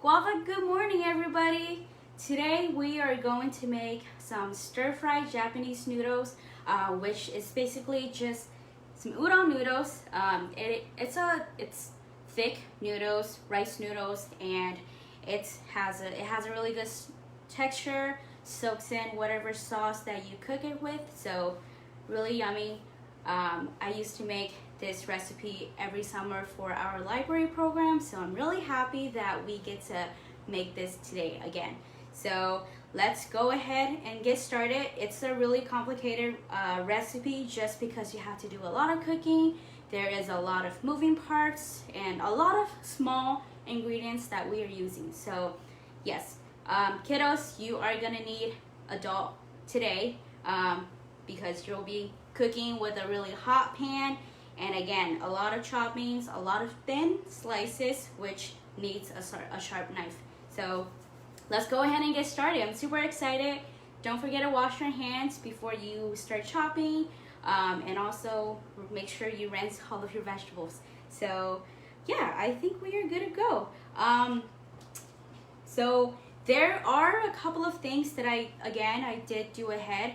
Guava, good morning everybody. Today we are going to make some stir-fried Japanese noodles, which is basically just some udon noodles. It's thick noodles, rice noodles, and it has a really good texture. Soaks in whatever sauce that you cook it with, so really yummy. I used to make this recipe every summer for our library program, so I'm really happy that we get to make this today again. So let's go ahead and get started. It's a really complicated recipe just because you have to do a lot of cooking. There is a lot of moving parts and a lot of small ingredients that we are using. So yes, kiddos, you are gonna need adult today because you'll be cooking with a really hot pan, and again, a lot of choppings, a lot of thin slices, which needs a sharp knife. So let's go ahead and get started. I'm super excited. Don't forget to wash your hands before you start chopping, and also make sure you rinse all of your vegetables. So yeah, I think we are good to go. So there are a couple of things that I did do ahead.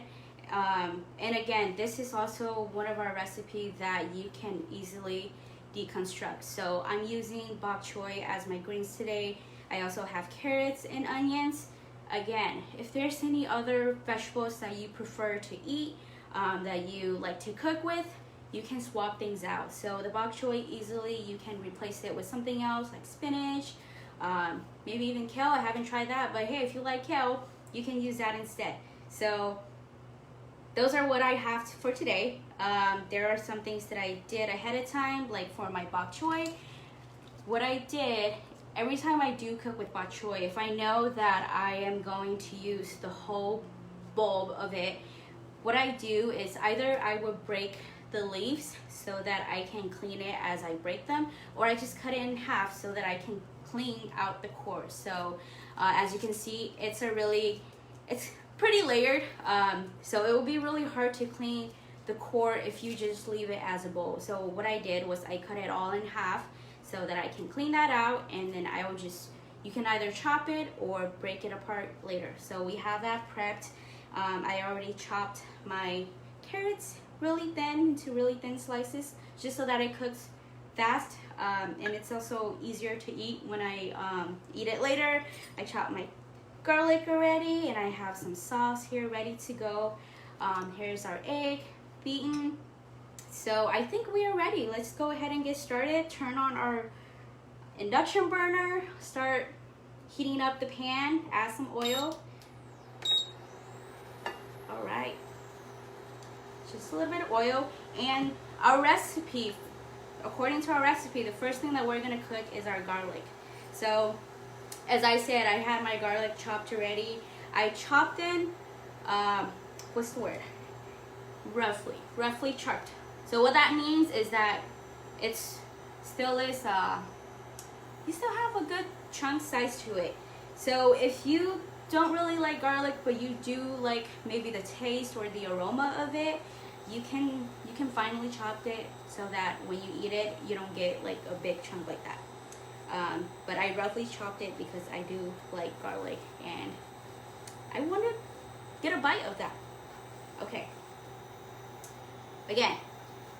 And again, this is also one of our recipes that you can easily deconstruct. So I'm using bok choy as my greens today. I also have carrots and onions. Again, if there's any other vegetables that you prefer to eat, that you like to cook with, you can swap things out. So the bok choy, easily you can replace it with something else like spinach, maybe even kale. I haven't tried that, but hey, if you like kale, you can use that instead. So those are what I have for today. There are some things that I did ahead of time, like for my bok choy. What I did, every time I do cook with bok choy, if I know that I am going to use the whole bulb of it, what I do is either I would break the leaves so that I can clean it as I break them, or I just cut it in half so that I can clean out the core. So as you can see, it's pretty layered, so it will be really hard to clean the core if you just leave it as a bowl. So what I did was I cut it all in half so that I can clean that out, and then you can either chop it or break it apart later. So we have that prepped. I already chopped my carrots really thin into really thin slices just so that it cooks fast, and it's also easier to eat when I eat it later. I chopped my garlic already, and I have some sauce here ready to go. Here's our egg beaten. So I think we are ready. Let's go ahead and get started. Turn on our induction burner, start heating up the pan, add some oil. All right, just a little bit of oil. And our recipe, according to our recipe, the first thing that we're gonna cook is our garlic. So as I said, I had my garlic chopped already. I chopped in, what's the word? Roughly chopped. So what that means is that it's still is, you still have a good chunk size to it. So if you don't really like garlic, but you do like maybe the taste or the aroma of it, you can finely chop it so that when you eat it, you don't get like a big chunk like that. But I roughly chopped it because I do like garlic and I want to get a bite of that. Okay. Again,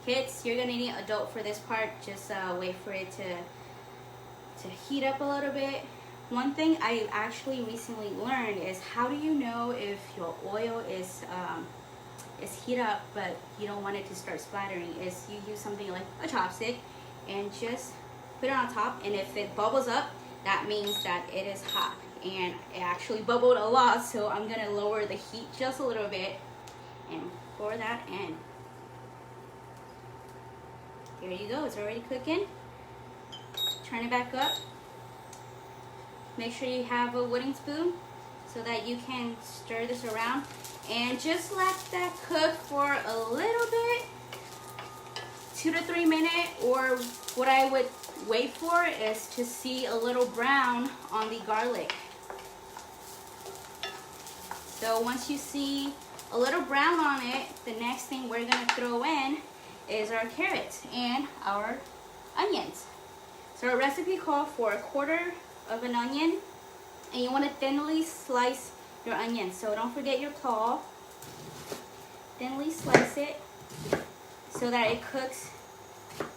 kids, you're gonna need adult for this part. Just wait for it to heat up a little bit. One thing I actually recently learned is, how do you know if your oil is heat up but you don't want it to start splattering? Is you use something like a chopstick and just put it on top, and if it bubbles up, that means that it is hot. And it actually bubbled a lot, so I'm gonna lower the heat just a little bit and pour that in. Here you go, it's already cooking. Turn it back up. Make sure you have a wooden spoon so that you can stir this around, and just let that cook for a little bit, 2 to 3 minutes, or what I would wait for is to see a little brown on the garlic. So once you see a little brown on it, the next thing we're gonna throw in is our carrots and our onions. So our recipe called for a quarter of an onion, and you want to thinly slice your onion. So don't forget your claw. Thinly slice it so that it cooks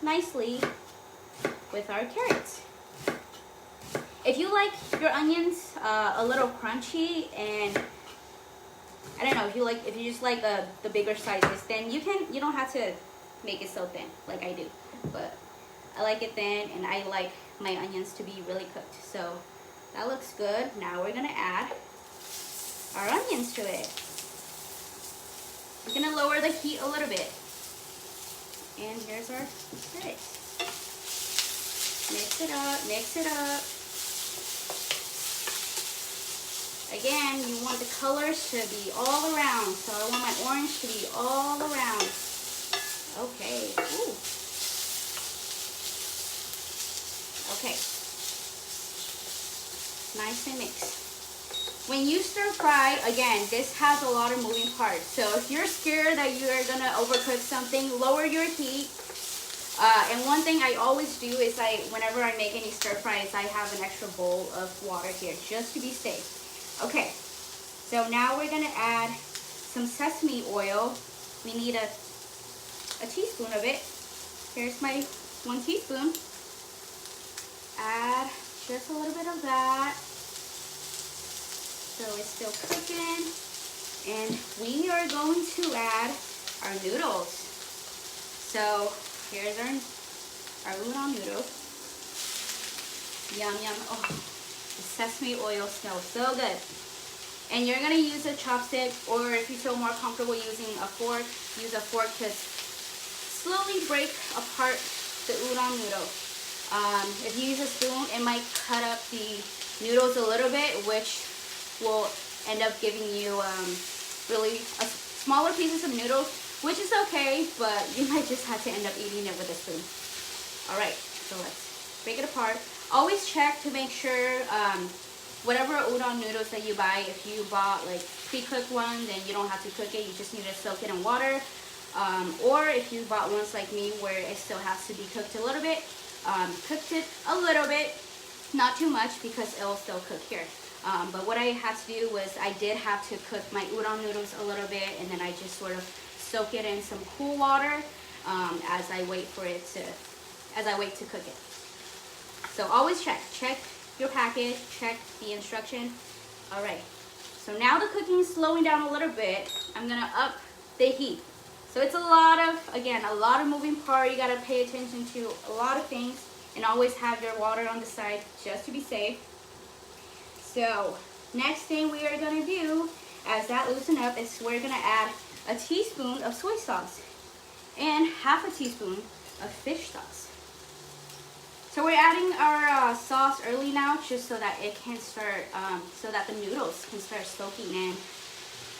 nicely with our carrots. If you like your onions a little crunchy, and I don't know, if you just like the bigger sizes, then you don't have to make it so thin like I do. But I like it thin, and I like my onions to be really cooked. So that looks good. Now we're gonna add our onions to it. We're gonna lower the heat a little bit. And here's our carrots. Mix it up, mix it up. Again, you want the colors to be all around. So I want my orange to be all around. Okay. Ooh. Okay. Nice and mixed. When you stir fry, again, this has a lot of moving parts. So if you're scared that you're gonna overcook something, lower your heat. And one thing I always do is whenever I make any stir fries, I have an extra bowl of water here just to be safe. Okay, so now we're gonna add some sesame oil. We need a teaspoon of it. Here's my 1 teaspoon. Add just a little bit of that. So it's still cooking. And we are going to add our noodles. So here's our udon noodles. Yum, yum. Oh, the sesame oil smells so good. And you're going to use a chopstick, or if you feel more comfortable using a fork, use a fork to slowly break apart the udon noodle. If you use a spoon, it might cut up the noodles a little bit, which will end up giving you really smaller pieces of noodles, which is okay, but you might just have to end up eating it with a spoon. All right, so let's break it apart. Always check to make sure whatever udon noodles that you buy, if you bought like pre-cooked ones, then you don't have to cook it, you just need to soak it in water. Or if you bought ones like me where it still has to be cooked a little bit, cooked it a little bit, not too much, because it will still cook here. But what I had to do was I did have to cook my udon noodles a little bit, and then I just sort of soak it in some cool water as I wait to cook it. So always check your package, check the instruction. All right, so now the cooking is slowing down a little bit. I'm gonna up the heat. So it's a lot of moving part. You gotta pay attention to a lot of things, and always have your water on the side just to be safe. So next thing we are gonna do, as that loosens up, is we're gonna add a teaspoon of soy sauce and half a teaspoon of fish sauce. So we're adding our sauce early now, just so that it can start, so that the noodles can start soaking in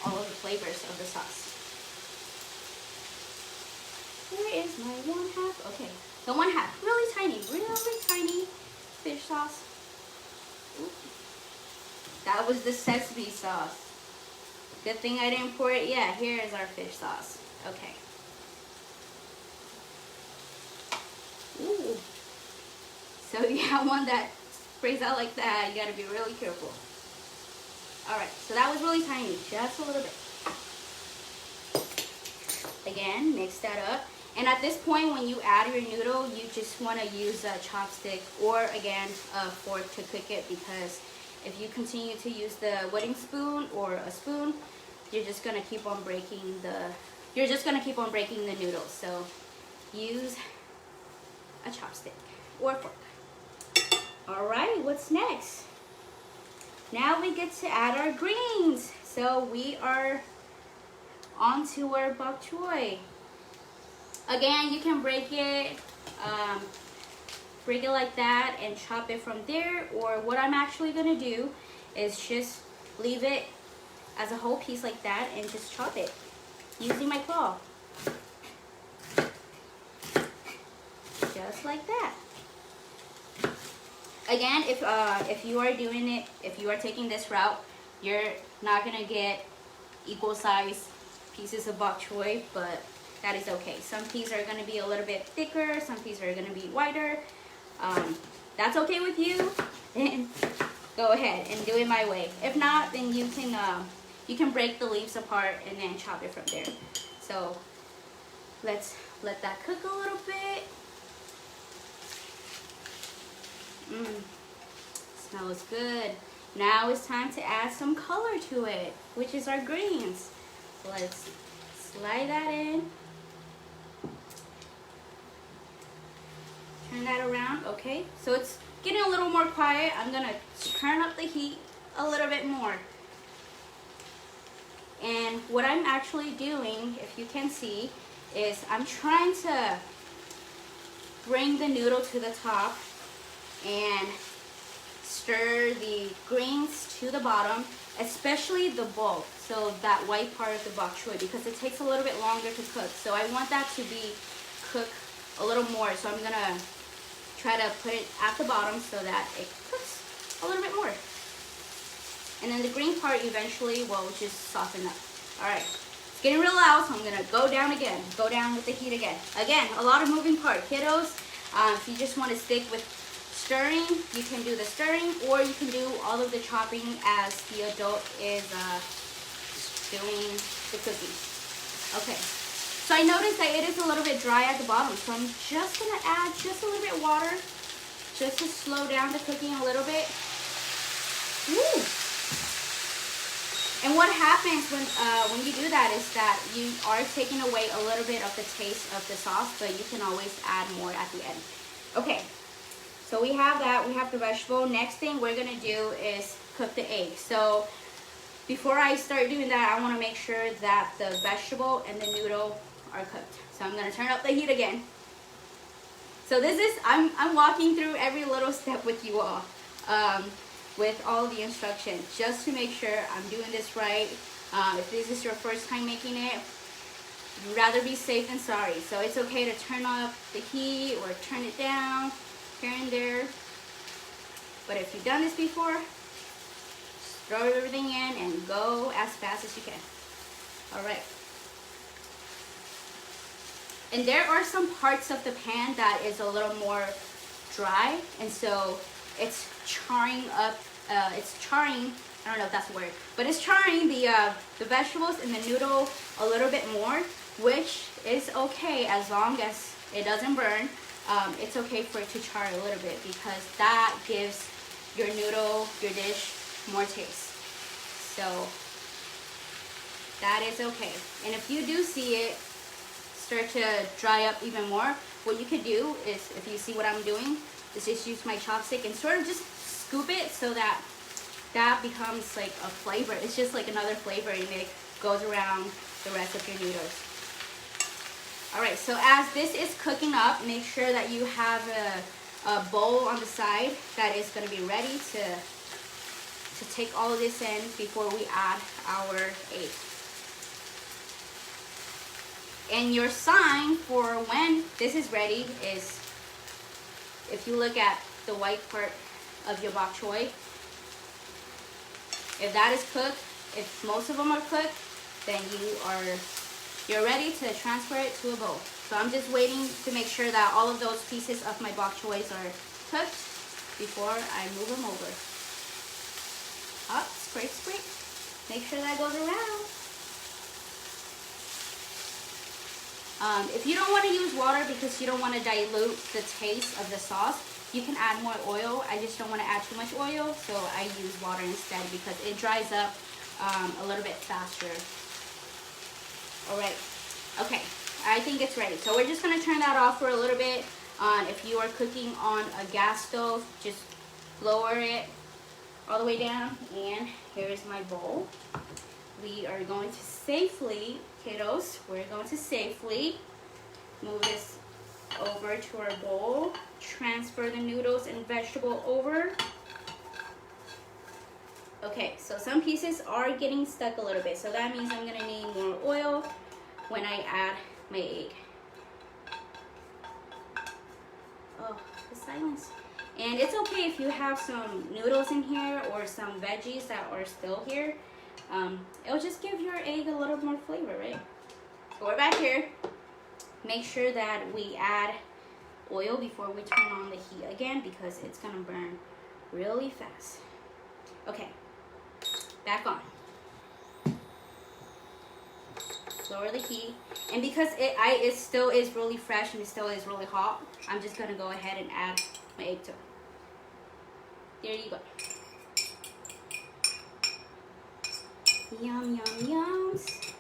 all of the flavors of the sauce. Where is my 1/2? Okay, the 1/2, really tiny fish sauce. Ooh. That was the sesame sauce. Good thing I didn't pour it yet. Here is our fish sauce. Okay. Ooh. So if you have one that sprays out like that, you gotta be really careful. All right, so that was really tiny, just a little bit. Again, mix that up. And at this point, when you add your noodle, you just wanna use a chopstick or, again, a fork to cook it, because if you continue to use the wooden spoon or a spoon, you're just gonna keep on breaking the noodles. So use a chopstick or a fork. All right, what's next? Now we get to add our greens. So we are on to our bok choy. Again, you can break it like that and chop it from there, or what I'm actually gonna do is just leave it as a whole piece like that and just chop it using my claw. Just like that. Again, if you are doing it, if you are taking this route, you're not gonna get equal size pieces of bok choy, but that is okay. Some pieces are gonna be a little bit thicker, some pieces are gonna be wider. That's okay with you. then go ahead and do it my way. If not, then you can break the leaves apart and then chop it from there. So let's let that cook a little bit. Smells good. Now it's time to add some color to it, which is our greens. So let's slide that in. Turn that around, okay? So it's getting a little more quiet. I'm gonna turn up the heat a little bit more. And what I'm actually doing, if you can see, is I'm trying to bring the noodle to the top and stir the greens to the bottom, especially the bulk, so that white part of the bok choy, because it takes a little bit longer to cook. So I want that to be cooked a little more. So I'm gonna try to put it at the bottom so that it cooks a little bit more. And then the green part eventually will just soften up. All right, it's getting real loud, so I'm gonna go down again. Go down with the heat again. Again, a lot of moving part, kiddos. If you just want to stick with stirring, you can do the stirring, or you can do all of the chopping as the adult is doing the cooking. Okay, so I noticed that it is a little bit dry at the bottom, so I'm just gonna add just a little bit of water just to slow down the cooking a little bit. Woo! And what happens when you do that is that you are taking away a little bit of the taste of the sauce, but you can always add more at the end. Okay, so we have that. We have the vegetable. Next thing we're gonna do is cook the egg. So before I start doing that, I want to make sure that the vegetable and the noodle are cooked. So I'm gonna turn up the heat again. So this is I'm walking through every little step with you all. With all the instructions, just to make sure I'm doing this right. If this is your first time making it, you'd rather be safe than sorry. So it's okay to turn up the heat or turn it down here and there. But if you've done this before, just throw everything in and go as fast as you can. All right. And there are some parts of the pan that is a little more dry, and so it's charring up, I don't know if that's a word, but it's charring the vegetables and the noodle a little bit more, which is okay as long as it doesn't burn. It's okay for it to char a little bit because that gives your noodle, your dish, more taste. So that is okay. And if you do see it start to dry up even more, what you could do is, if you see what I'm doing, is just use my chopstick and sort of just scoop it so that that becomes like a flavor. It's just like another flavor, and it goes around the rest of your noodles. All right, so as this is cooking up, make sure that you have a bowl on the side that is going to be ready to take all of this in before we add our egg. And your sign for when this is ready is, if you look at the white part of your bok choy, if that is cooked, if most of them are cooked, then you're ready to transfer it to a bowl. So I'm just waiting to make sure that all of those pieces of my bok choys are cooked before I move them over. Up, scrape, scrape. Make sure that goes around. If you don't want to use water because you don't want to dilute the taste of the sauce, you can add more oil. I just don't want to add too much oil, so I use water instead because it dries up a little bit faster. All right, okay, I think it's ready. So we're just going to turn that off for a little bit. If you are cooking on a gas stove, just lower it all the way down. And here's my bowl. We are going to safely, kiddos, we're going to safely move this over to our bowl, transfer the noodles and vegetable over. Okay, so some pieces are getting stuck a little bit, so that means I'm gonna need more oil when I add my egg. Oh, the silence. And it's okay if you have some noodles in here or some veggies that are still here. It'll just give your egg a little more flavor, right? So we're back here. Make sure that we add oil before we turn on the heat again because it's gonna burn really fast. Okay, back on. Lower the heat. And because it still is really fresh and it still is really hot, I'm just gonna go ahead and add my egg to it. There you go. Yum, yum, yums.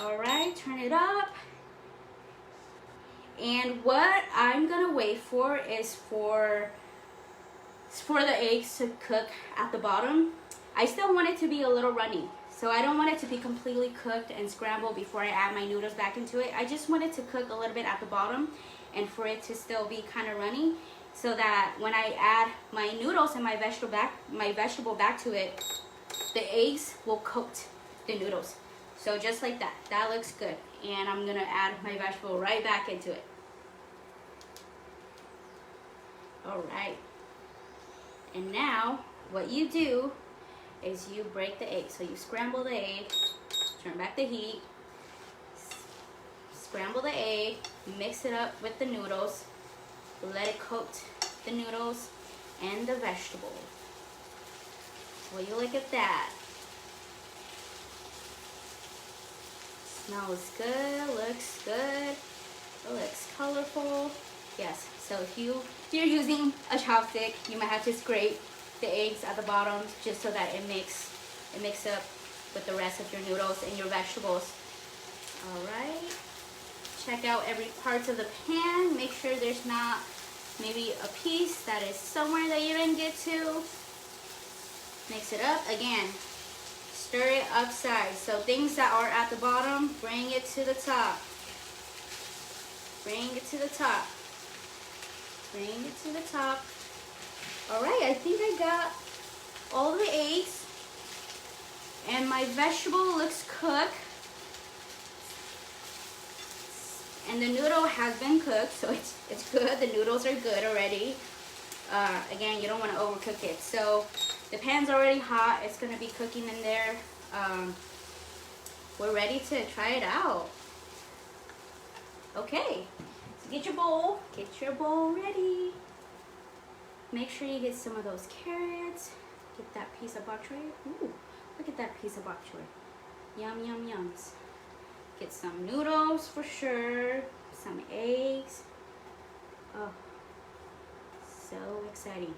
All right, turn it up. And what I'm gonna wait for is for the eggs to cook at the bottom. I still want it to be a little runny. So I don't want it to be completely cooked and scrambled before I add my noodles back into it. I just want it to cook a little bit at the bottom and for it to still be kind of runny, so that when I add my noodles and my vegetable back to it, the eggs will coat the noodles. So just like that. That looks good. And I'm gonna add my vegetable right back into it. All right. And now what you do is you break the egg. So you scramble the egg, turn back the heat, scramble the egg, mix it up with the noodles, let it coat the noodles and the vegetable. Will you look at that? Smells good, looks good, it looks colorful. Yes, so if you're using a chopstick, you might have to scrape the eggs at the bottom just so that it mix up with the rest of your noodles and your vegetables. All right, check out every part of the pan. Make sure there's not maybe a piece that is somewhere that you didn't get to. Mix it up again. Stir it upside. So things that are at the bottom, bring it to the top. Bring it to the top. Bring it to the top. All right, I think I got all the eggs and my vegetable looks cooked. And the noodle has been cooked, so it's good. The noodles are good already. Again, you don't want to overcook it. So the pan's already hot. It's going to be cooking in there. We're ready to try it out. Okay, so get your bowl. Get your bowl ready. Make sure you get some of those carrots. Get that piece of bok choy. Ooh, look at that piece of bok choy. Yum, yum, yums. Get some noodles for sure. Some eggs. Oh, so exciting.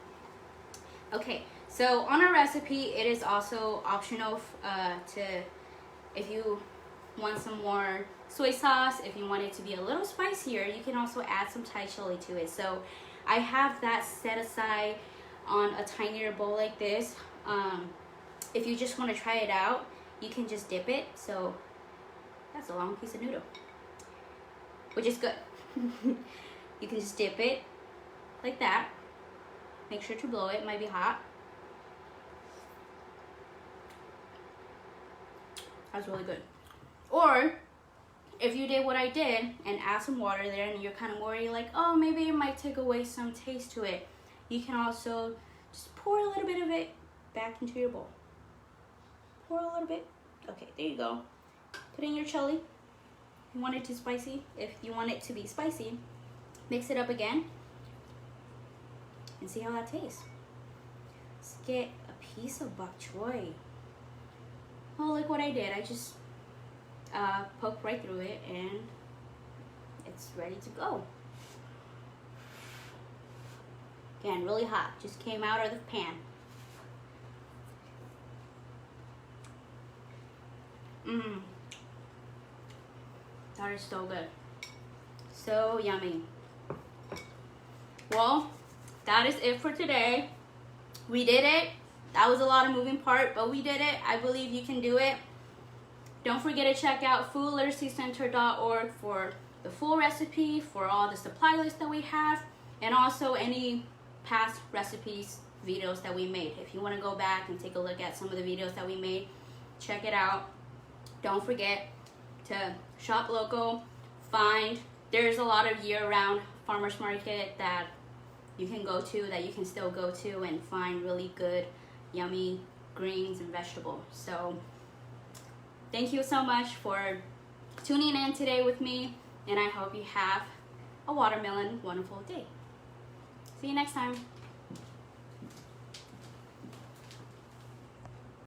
Okay, so on our recipe, it is also optional if you want some more soy sauce, if you want it to be a little spicier, you can also add some Thai chili to it. So I have that set aside on a tinier bowl like this. If you just want to try it out, you can just dip it. So that's a long piece of noodle, which is good. You can just dip it like that. Make sure to blow it, it might be hot. That's really good. Or if you did what I did and add some water there and you're kind of worried like, oh, maybe it might take away some taste to it, you can also just pour a little bit of it back into your bowl. Pour a little bit. Okay, there you go. Put in your chili. You want it to spicy. If you want it to be spicy, mix it up again and see how that tastes. Let's get a piece of bok choy. Oh, look what I did. I just poked right through it and it's ready to go. Again, really hot. Just came out of the pan. Mmm. That is so good. So yummy. Well, that is it for today. We did it. That was a lot of moving part, but we did it. I believe you can do it. Don't forget to check out foodliteracycenter.org for the full recipe, for all the supply lists that we have, and also any past recipes, videos that we made. If you want to go back and take a look at some of the videos that we made, check it out. Don't forget to shop local, there's a lot of year-round farmers market that you can go to, that you can still go to and find really good, yummy greens and vegetables. So thank you so much for tuning in today with me, and I hope you have a watermelon wonderful day. See you next time.